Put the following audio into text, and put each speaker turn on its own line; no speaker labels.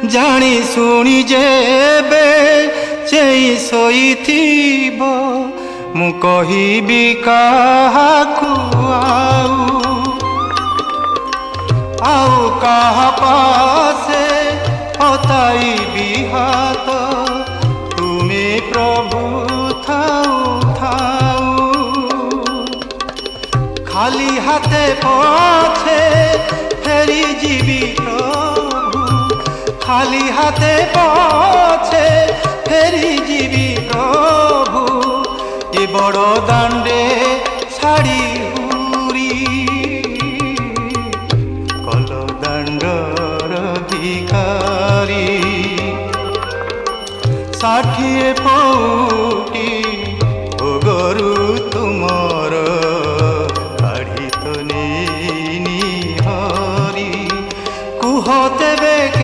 जानी शुणी जेबे चेई शोइथिब मु कहिबी काहाकु आउ काहा पासे हताइबी हाथ तुमे प्रभु थाऊ थाऊ खाली हाथे पछे फेरी जीवी प्रभु खाली हाथे पछे फेरी जीवी प्रभु ए बड़ दांडे छाड़ी हुरी कल दांडर भिखारी 60 पौटी भोगरू तुमर